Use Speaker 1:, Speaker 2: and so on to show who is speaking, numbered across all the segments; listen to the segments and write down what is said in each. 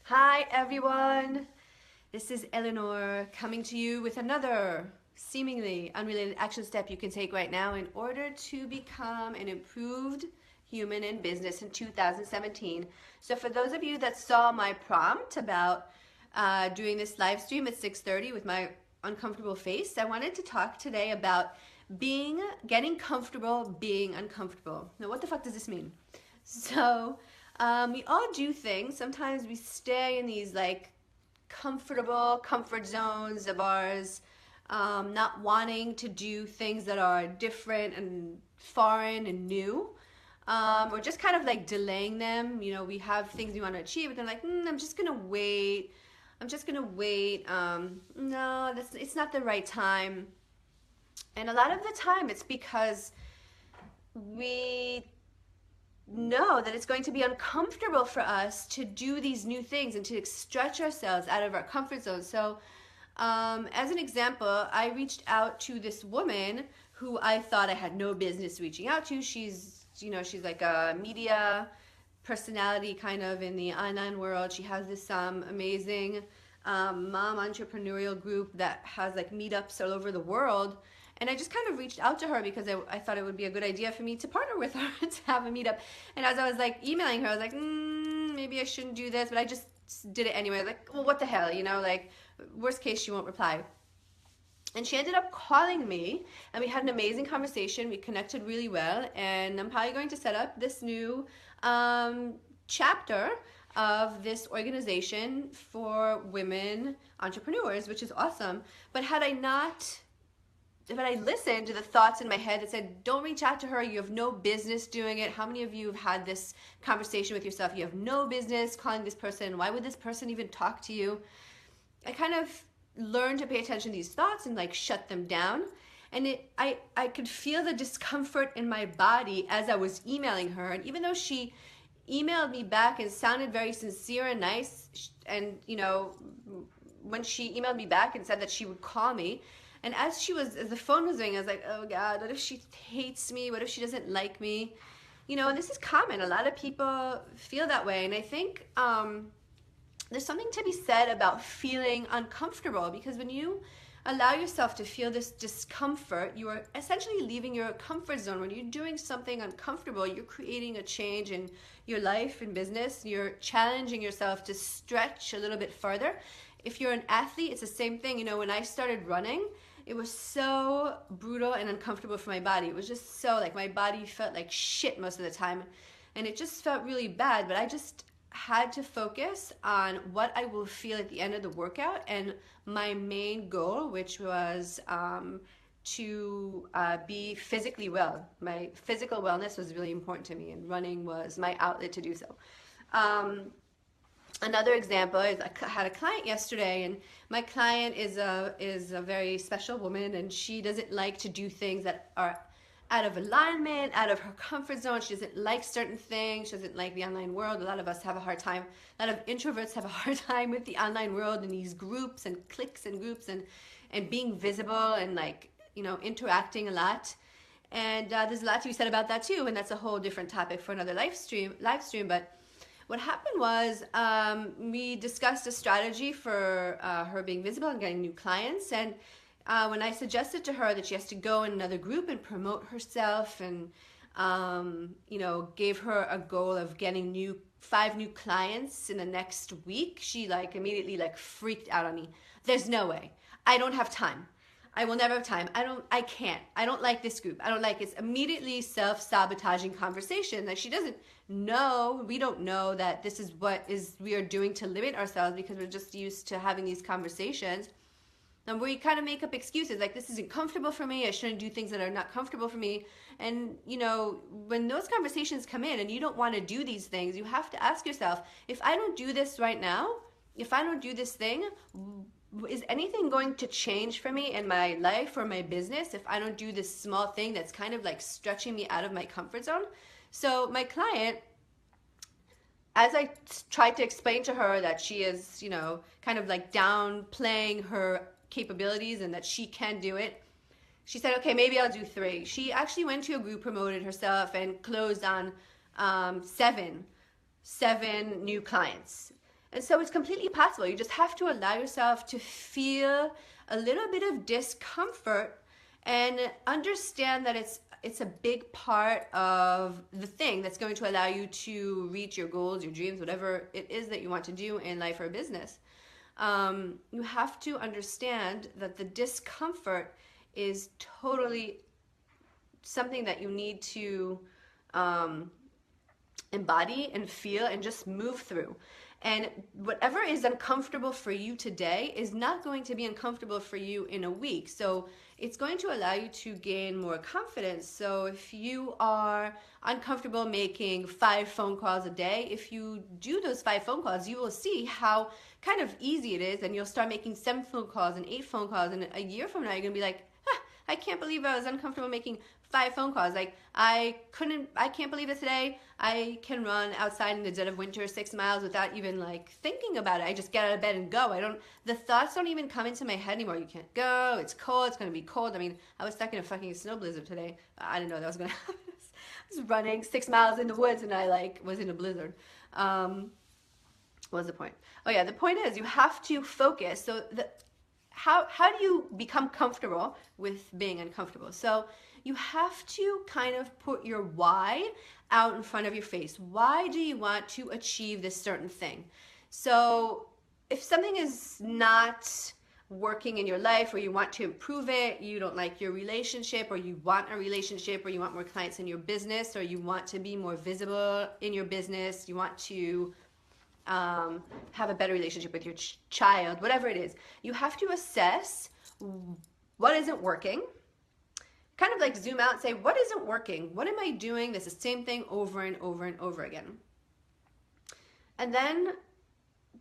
Speaker 1: Hi everyone, this is Elinor coming to you with another seemingly unrelated action step you can take right now in order to become an improved human in business in 2017. So for those of you that saw my prompt about doing this live stream at 6:30 with my uncomfortable face, I wanted to talk today about getting comfortable being uncomfortable. Now what the fuck does this mean? So we all do things. Sometimes we stay in these like comfortable comfort zones of ours, not wanting to do things that are different and foreign and new. Or just kind of like delaying them. You know, we have things we want to achieve, but they're like, I'm just gonna wait. I'm just gonna wait. No, it's not the right time. And a lot of the time, it's because we know that it's going to be uncomfortable for us to do these new things and to stretch ourselves out of our comfort zone. So, as an example, I reached out to this woman who I thought I had no business reaching out to. She's like a media personality kind of in the online world. She has this amazing mom entrepreneurial group that has like meetups all over the world. And I just kind of reached out to her because I thought it would be a good idea for me to partner with her to have a meetup. And as I was like emailing her, I was like, maybe I shouldn't do this, but I just did it anyway. Like, well, what the hell, like worst case, she won't reply. And she ended up calling me, and we had an amazing conversation. We connected really well, and I'm probably going to set up this new chapter of this organization for women entrepreneurs, which is awesome. But if I listened to the thoughts in my head that said, don't reach out to her, you have no business doing it. How many of you have had this conversation with yourself? You have no business calling this person. Why would this person even talk to you? I kind of learned to pay attention to these thoughts and like shut them down. And I could feel the discomfort in my body as I was emailing her. And even though she emailed me back and sounded very sincere and nice, and when she emailed me back and said that she would call me, and as the phone was ringing, I was like, oh God, what if she hates me? What if she doesn't like me? And this is common. A lot of people feel that way. And I think there's something to be said about feeling uncomfortable, because when you allow yourself to feel this discomfort, you are essentially leaving your comfort zone. When you're doing something uncomfortable, you're creating a change in your life and business. You're challenging yourself to stretch a little bit further. If you're an athlete, it's the same thing. When I started running, it was so brutal and uncomfortable for my body. It was just so like my body felt like shit most of the time, and it just felt really bad. But I just had to focus on what I will feel at the end of the workout, and my main goal, which was to be physically well. My physical wellness was really important to me, and running was my outlet to do so. Another example is I had a client yesterday, and my client is a very special woman, and she doesn't like to do things that are out of alignment, out of her comfort zone. She doesn't like certain things. She doesn't like the online world. A lot of us have a hard time. A lot of introverts have a hard time with the online world and these groups and cliques and groups and being visible and like interacting a lot. And there's a lot to be said about that too. And that's a whole different topic for another live stream. But what happened was we discussed a strategy for her being visible and getting new clients. And when I suggested to her that she has to go in another group and promote herself, and gave her a goal of getting 5 new clients in the next week, she like immediately like freaked out on me. There's no way. I don't have time. I will never have time. I can't. I don't like this group. I don't like it. It's immediately self-sabotaging conversation that she doesn't know. We don't know that this is what we are doing to limit ourselves, because we're just used to having these conversations. And we kind of make up excuses like, this isn't comfortable for me. I shouldn't do things that are not comfortable for me. And, when those conversations come in and you don't want to do these things, you have to ask yourself, if I don't do this right now, if I don't do this thing, is anything going to change for me in my life or my business if I don't do this small thing that's kind of like stretching me out of my comfort zone? So my client, as I tried to explain to her that she is, kind of like downplaying her capabilities and that she can do it, she said, okay, maybe I'll do 3. She actually went to a group, promoted herself, and closed on 7 new clients. And so it's completely possible. You just have to allow yourself to feel a little bit of discomfort and understand that it's a big part of the thing that's going to allow you to reach your goals, your dreams, whatever it is that you want to do in life or business. You have to understand that the discomfort is totally something that you need to embody and feel and just move through. And whatever is uncomfortable for you today is not going to be uncomfortable for you in a week. So it's going to allow you to gain more confidence. So if you are uncomfortable making 5 phone calls a day, if you do those 5 phone calls, you will see how kind of easy it is, and you'll start making 7 phone calls and 8 phone calls, and a year from now you're gonna be like, I can't believe I was uncomfortable making 5 phone calls. Like I can't believe it today. I can run outside in the dead of winter 6 miles without even like thinking about it. I just get out of bed and go. The thoughts don't even come into my head anymore. You can't go, it's cold, it's gonna be cold. I mean, I was stuck in a fucking snow blizzard today. I didn't know that was gonna happen. I was running 6 miles in the woods and I like was in a blizzard. What was the point? Oh yeah, the point is you have to focus. So how do you become comfortable with being uncomfortable? So you have to kind of put your why out in front of your face. Why do you want to achieve this certain thing? So if something is not working in your life, or you want to improve it, you don't like your relationship, or you want a relationship, or you want more clients in your business, or you want to be more visible in your business, you want to have a better relationship with your child, whatever it is, you have to assess what isn't working. Kind of like zoom out and say, what isn't working? What am I doing? This is the same thing over and over and over again. And then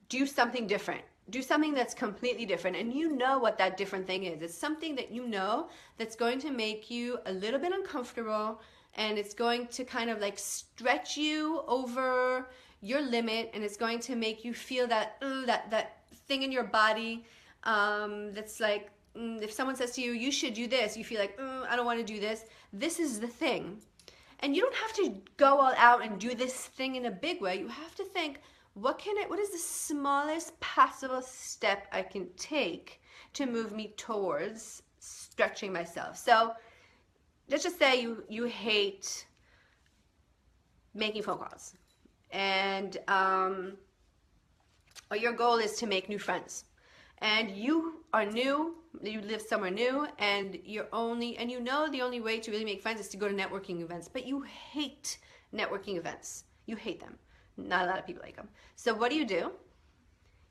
Speaker 1: do something different. Do something that's completely different. And you know what that different thing is. It's something that you know that's going to make you a little bit uncomfortable, and it's going to kind of like stretch you over your limit, and it's going to make you feel that that thing in your body that's like, if someone says to you, you should do this, you feel like, I don't want to do this. This is the thing. And you don't have to go all out and do this thing in a big way. You have to think, what is the smallest possible step I can take to move me towards stretching myself? So let's just say you hate making phone calls, and or your goal is to make new friends, and you are new, you live somewhere new, and you know the only way to really make friends is to go to networking events, but you hate networking events. You hate them. Not a lot of people like them. So what do?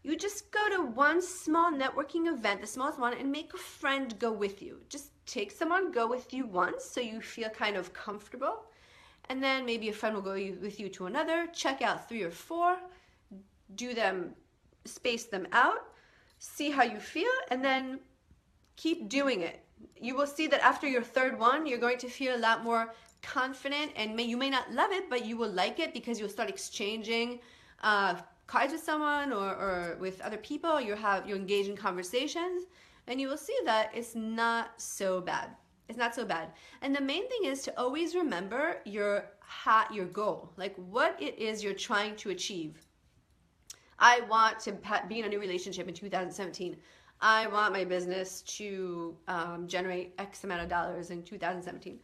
Speaker 1: You just go to one small networking event, the smallest one, and make a friend go with you. Just take someone, go with you once, so you feel kind of comfortable, and then maybe a friend will go with you to another. Check out 3 or 4, do them, space them out, see how you feel, and then keep doing it. You will see that after your 3rd one, you're going to feel a lot more confident, and you may not love it, but you will like it because you'll start exchanging cards with someone or with other people. You engage in conversations, and you will see that it's not so bad. It's not so bad. And the main thing is to always remember your goal, like what it is you're trying to achieve. I want to be in a new relationship in 2017. I want my business to generate X amount of dollars in 2017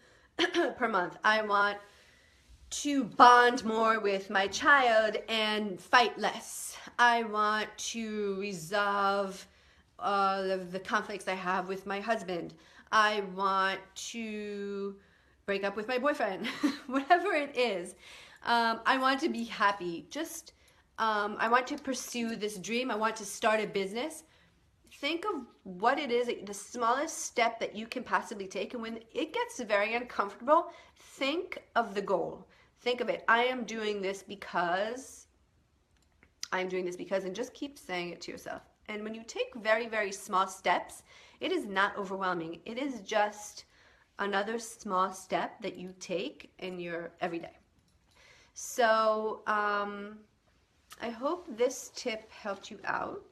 Speaker 1: per month. I want to bond more with my child and fight less. I want to resolve all of the conflicts I have with my husband. I want to break up with my boyfriend. Whatever it is. I want to be happy. I want to pursue this dream. I want to start a business. Think of what it is, the smallest step that you can possibly take. And when it gets very uncomfortable, think of the goal. Think of it. I am doing this because, and just keep saying it to yourself. And when you take very, very small steps, it is not overwhelming. It is just another small step that you take in your everyday. So I hope this tip helped you out.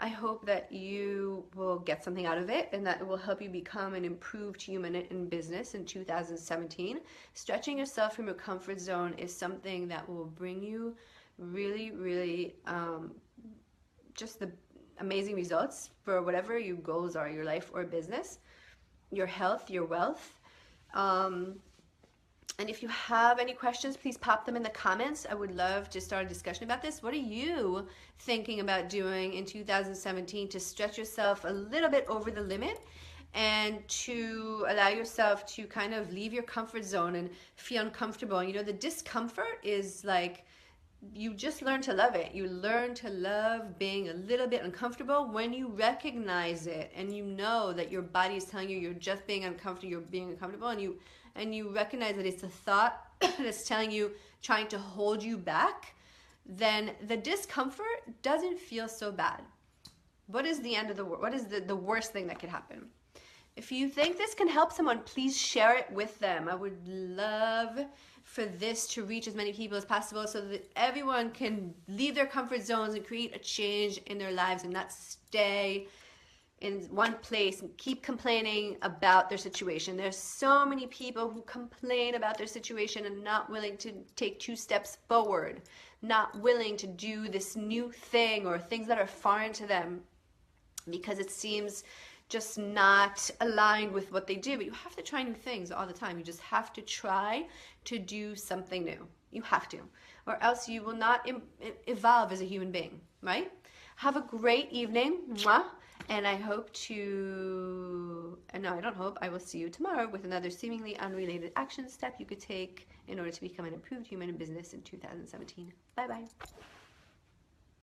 Speaker 1: I hope that you will get something out of it, and that it will help you become an improved human in business in 2017. Stretching yourself from your comfort zone is something that will bring you really, really just the amazing results for whatever your goals are, your life or business, your health, your wealth. And if you have any questions, please pop them in the comments. I would love to start a discussion about this. What are you thinking about doing in 2017 to stretch yourself a little bit over the limit and to allow yourself to kind of leave your comfort zone and feel uncomfortable? And, you know, the discomfort is like, you just learn to love it. You learn to love being a little bit uncomfortable when you recognize it and you know that your body is telling you you're just being uncomfortable, you're being uncomfortable, and you recognize that it's a thought that's telling you, trying to hold you back, then the discomfort doesn't feel so bad. What is the end of the world? What is the worst thing that could happen? If you think this can help someone, please share it with them. I would love for this to reach as many people as possible so that everyone can leave their comfort zones and create a change in their lives and not stay in one place and keep complaining about their situation. There's so many people who complain about their situation and not willing to take 2 steps forward, not willing to do this new thing or things that are foreign to them because it seems just not aligned with what they do. But you have to try new things all the time. You just have to try to do something new. You have to, or else you will not evolve as a human being, right? Have a great evening. Mwah. And I hope to, no, I don't hope, I will see you tomorrow with another seemingly unrelated action step you could take in order to become an improved human in business in 2017. Bye-bye.